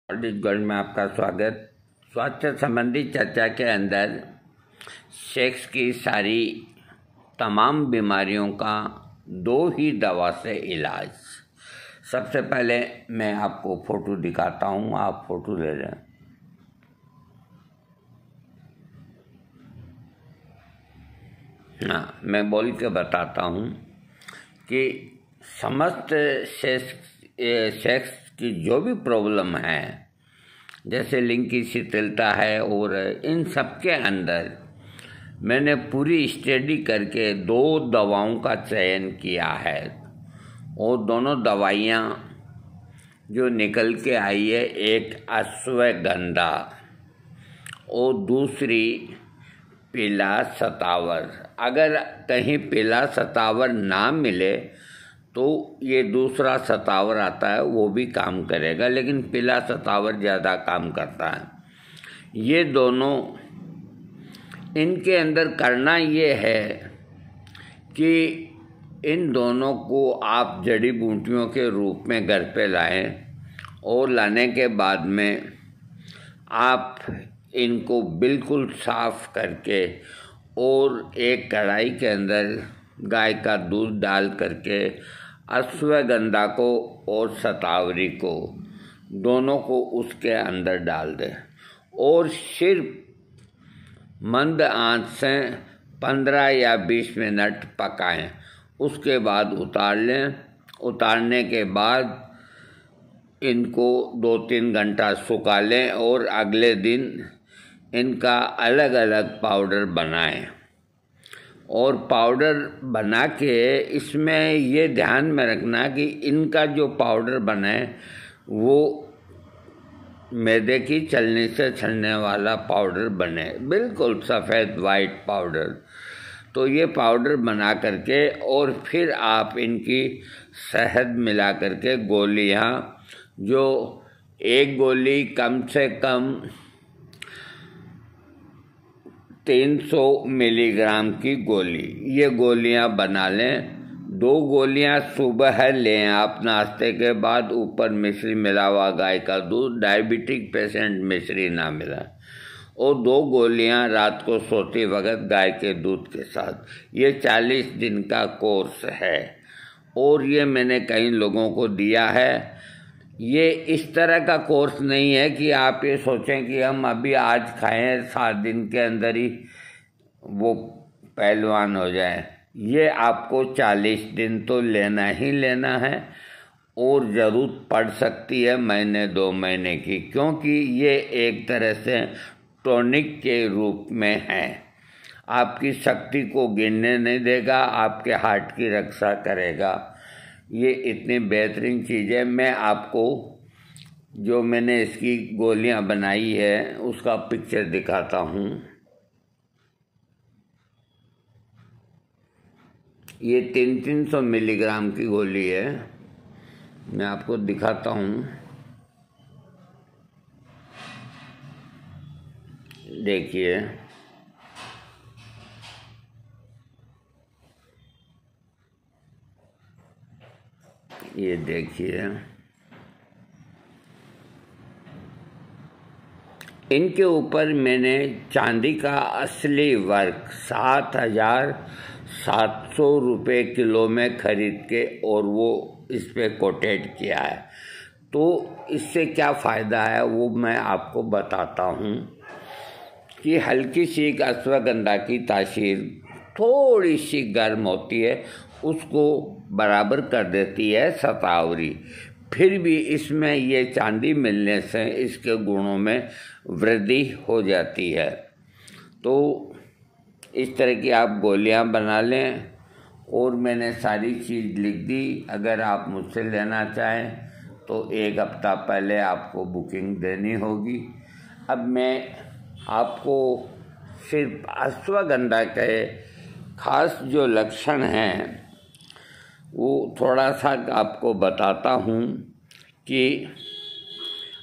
छत्तीसगढ़ में आपका स्वागत। स्वास्थ्य संबंधी चर्चा के अंदर सेक्स की सारी तमाम बीमारियों का 2 ही दवा से इलाज। सबसे पहले मैं आपको फ़ोटो दिखाता हूँ, आप फ़ोटो ले लें। हाँ, मैं बोल के बताता हूँ कि समस्त सेक्स की जो भी प्रॉब्लम है, जैसे लिंग की शिथिलता है, और इन सब के अंदर मैंने पूरी स्टडी करके 2 दवाओं का चयन किया है। और दोनों दवाइयाँ जो निकल के आई है, एक अश्वगंधा और दूसरी पीला सतावर। अगर कहीं पीला सतावर ना मिले तो ये दूसरा सतावर आता है, वो भी काम करेगा, लेकिन पीला सतावर ज़्यादा काम करता है। ये दोनों, इनके अंदर करना ये है कि इन दोनों को आप जड़ी बूटियों के रूप में घर पे लाएं, और लाने के बाद में आप इनको बिल्कुल साफ करके और एक कढ़ाई के अंदर गाय का दूध डाल करके अश्वगंधा को और शतावरी को, दोनों को उसके अंदर डाल दें और सिर्फ मंद आंच से 15 या 20 मिनट पकाएं। उसके बाद उतार लें। उतारने के बाद इनको 2-3 घंटा सुखा लें और अगले दिन इनका अलग अलग पाउडर बनाएं। और पाउडर बना के इसमें ये ध्यान में रखना कि इनका जो पाउडर बने वो मैदे की चलनी से छलने वाला पाउडर बने, बिल्कुल सफ़ेद वाइट पाउडर। तो ये पाउडर बना करके और फिर आप इनकी शहद मिला करके गोलियाँ, जो एक गोली कम से कम 300 मिलीग्राम की गोली, ये गोलियां बना लें। 2 गोलियां सुबह लें आप नाश्ते के बाद। ऊपर मिश्री मिला हुआ गाय का दूध, डायबिटिक पेशेंट मिश्री ना मिला। और 2 गोलियां रात को सोते वक्त गाय के दूध के साथ। ये 40 दिन का कोर्स है और ये मैंने कई लोगों को दिया है। ये इस तरह का कोर्स नहीं है कि आप ये सोचें कि हम अभी आज खाएं, 7 दिन के अंदर ही वो पहलवान हो जाए। ये आपको 40 दिन तो लेना ही लेना है, और ज़रूरत पड़ सकती है महीने 2 महीने की, क्योंकि ये एक तरह से टॉनिक के रूप में है। आपकी शक्ति को गिरने नहीं देगा, आपके हार्ट की रक्षा करेगा। ये इतनी बेहतरीन चीज़ है। मैं आपको जो मैंने इसकी गोलियां बनाई है उसका पिक्चर दिखाता हूँ। ये 300 मिलीग्राम की गोली है, मैं आपको दिखाता हूँ। देखिए, ये देखिए, इनके ऊपर मैंने चांदी का असली वर्क 7,700 रुपये किलो में खरीद के और वो इस पे कोटेड किया है। तो इससे क्या फ़ायदा है वो मैं आपको बताता हूँ कि हल्की सी अश्वगंधा की तासीर थोड़ी सी गर्म होती है, उसको बराबर कर देती है शतावरी। फिर भी इसमें ये चांदी मिलने से इसके गुणों में वृद्धि हो जाती है। तो इस तरह की आप गोलियां बना लें, और मैंने सारी चीज़ लिख दी। अगर आप मुझसे लेना चाहें तो 1 हफ्ता पहले आपको बुकिंग देनी होगी। अब मैं आपको सिर्फ अश्वगंधा के खास जो लक्षण हैं वो थोड़ा सा आपको बताता हूँ कि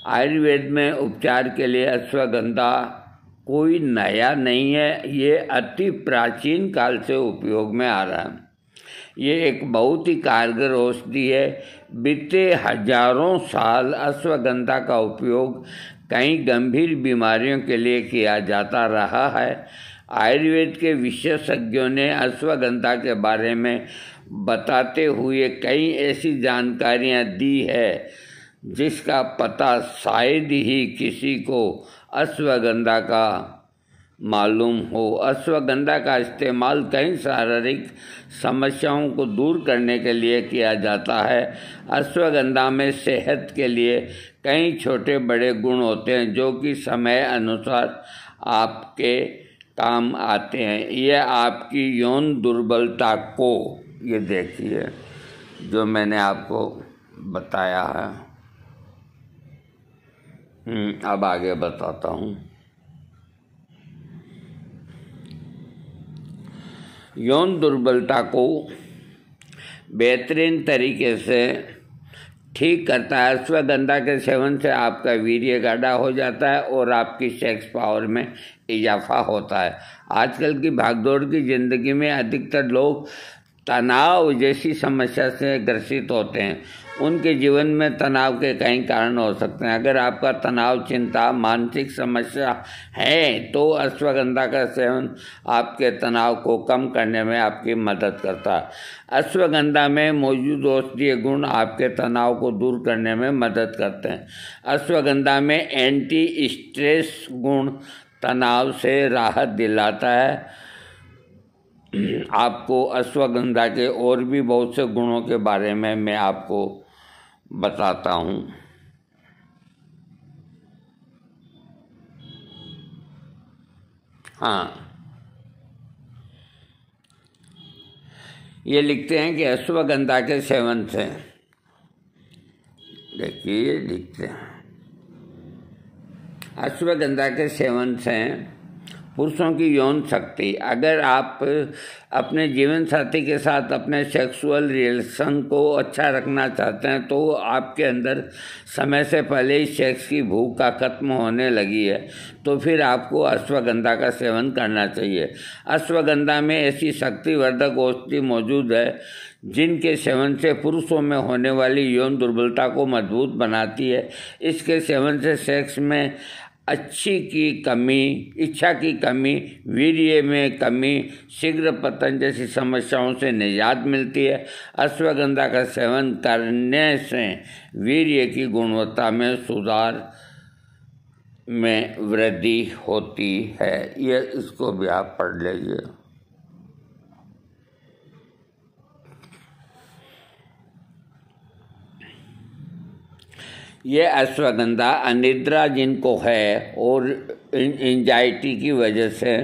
आयुर्वेद में उपचार के लिए अश्वगंधा कोई नया नहीं है, ये अति प्राचीन काल से उपयोग में आ रहा है। ये एक बहुत ही कारगर औषधि है। बीते हजारों साल अश्वगंधा का उपयोग कई गंभीर बीमारियों के लिए किया जाता रहा है। आयुर्वेद के विशेषज्ञों ने अश्वगंधा के बारे में बताते हुए कई ऐसी जानकारियां दी है जिसका पता शायद ही किसी को अश्वगंधा का मालूम हो। अश्वगंधा का इस्तेमाल कई शारीरिक समस्याओं को दूर करने के लिए किया जाता है। अश्वगंधा में सेहत के लिए कई छोटे बड़े गुण होते हैं जो कि समय अनुसार आपके काम आते हैं। यह आपकी यौन दुर्बलता को, ये देखिए जो मैंने आपको बताया है। अब आगे बताता हूँ। यौन दुर्बलता को बेहतरीन तरीके से ठीक करता है। अश्वगंधा के सेवन से आपका वीर्य गाढ़ा हो जाता है और आपकी सेक्स पावर में इजाफा होता है। आजकल की भागदौड़ की ज़िंदगी में अधिकतर लोग तनाव जैसी समस्या से ग्रसित होते हैं। उनके जीवन में तनाव के कई कारण हो सकते हैं। अगर आपका तनाव, चिंता, मानसिक समस्या है तो अश्वगंधा का सेवन आपके तनाव को कम करने में आपकी मदद करता है। अश्वगंधा में मौजूद औषधीय गुण आपके तनाव को दूर करने में मदद करते हैं। अश्वगंधा में एंटी स्ट्रेस गुण तनाव से राहत दिलाता है। आपको अश्वगंधा के और भी बहुत से गुणों के बारे में मैं आपको बताता हूँ। हाँ, ये लिखते हैं कि अश्वगंधा के सेवन से, देखिए लिखते हैं, अश्वगंधा के सेवन से पुरुषों की यौन शक्ति, अगर आप अपने जीवन साथी के साथ अपने सेक्सुअल रिलेशन को अच्छा रखना चाहते हैं तो आपके अंदर समय से पहले ही सेक्स की भूख का खत्म होने लगी है तो फिर आपको अश्वगंधा का सेवन करना चाहिए। अश्वगंधा में ऐसी शक्तिवर्धक औषधि मौजूद है जिनके सेवन से पुरुषों में होने वाली यौन दुर्बलता को मजबूत बनाती है। इसके सेवन से सेक्स में इच्छा की कमी, वीर्य में कमी, शीघ्र पतन जैसी समस्याओं से निजात मिलती है। अश्वगंधा का सेवन करने से वीर्य की गुणवत्ता में सुधार में वृद्धि होती है। ये इसको भी आप पढ़ लीजिए। ये अश्वगंधा अनिद्रा जिनको है और एंजाइटी की वजह से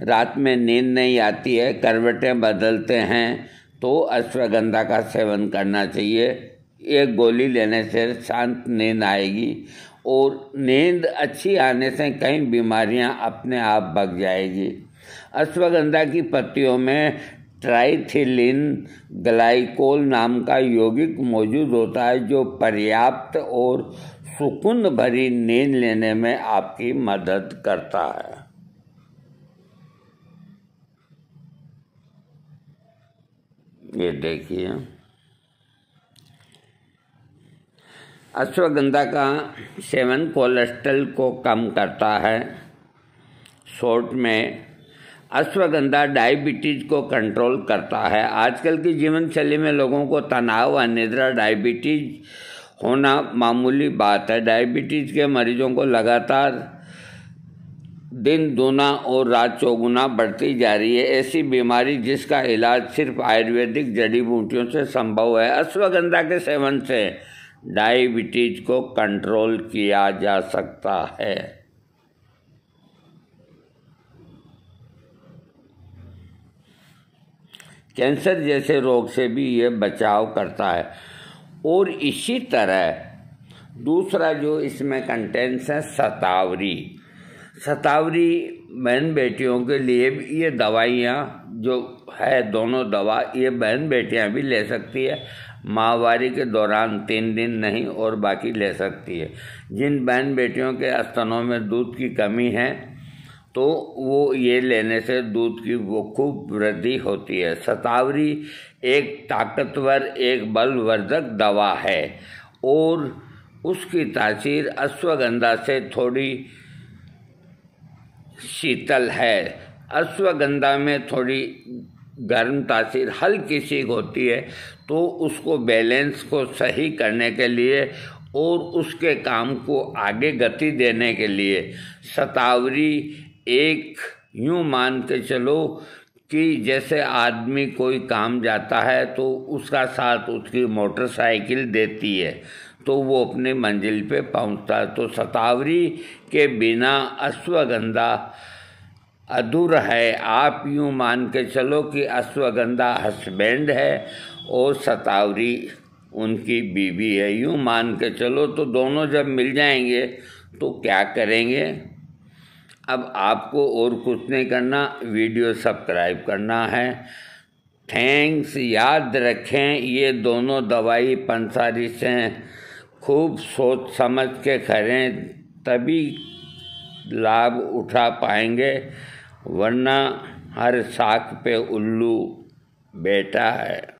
रात में नींद नहीं आती है, करवटें बदलते हैं, तो अश्वगंधा का सेवन करना चाहिए। एक गोली लेने से शांत नींद आएगी और नींद अच्छी आने से कई बीमारियां अपने आप भाग जाएगी। अश्वगंधा की पत्तियों में ट्राइथिलिन ग्लाइकोल नाम का यौगिक मौजूद होता है जो पर्याप्त और सुकून भरी नींद लेने में आपकी मदद करता है। ये देखिए, अश्वगंधा का सेवन कोलेस्ट्रॉल को कम करता है। शॉर्ट में अश्वगंधा डायबिटीज को कंट्रोल करता है। आजकल की जीवन शैली में लोगों को तनाव, अनिद्रा, डायबिटीज होना मामूली बात है। डायबिटीज के मरीजों को लगातार दिन दूना और रात चौगुना बढ़ती जा रही है। ऐसी बीमारी जिसका इलाज सिर्फ आयुर्वेदिक जड़ी बूटियों से संभव है। अश्वगंधा के सेवन से डायबिटीज को कंट्रोल किया जा सकता है। कैंसर जैसे रोग से भी ये बचाव करता है। और इसी तरह दूसरा जो इसमें कंटेंट्स है शतावरी। शतावरी बहन बेटियों के लिए ये दवाइयाँ जो है, दोनों दवा ये बहन बेटियाँ भी ले सकती है। माहवारी के दौरान 3 दिन नहीं और बाकी ले सकती है। जिन बहन बेटियों के स्तनों में दूध की कमी है तो वो ये लेने से दूध की वो खूब वृद्धि होती है। शतावरी एक ताकतवर, एक बलवर्धक दवा है और उसकी तासीर अश्वगंधा से थोड़ी शीतल है। अश्वगंधा में थोड़ी गर्म तासीर हल्की सी होती है, तो उसको बैलेंस को सही करने के लिए और उसके काम को आगे गति देने के लिए शतावरी एक यूँ मान के चलो कि जैसे आदमी कोई काम जाता है तो उसका साथ उसकी मोटरसाइकिल देती है तो वो अपनी मंजिल पे पहुंचता है। तो शतावरी के बिना अश्वगंधा अधूरा है। आप यूँ मान के चलो कि अश्वगंधा हस्बैंड है और शतावरी उनकी बीवी है, यूँ मान के चलो। तो दोनों जब मिल जाएंगे तो क्या करेंगे। अब आपको और कुछ नहीं करना, वीडियो सब्सक्राइब करना है। थैंक्स। याद रखें ये दोनों दवाई पंसारी से खूब सोच समझ के करें, तभी लाभ उठा पाएंगे, वरना हर शाख पे उल्लू बैठा है।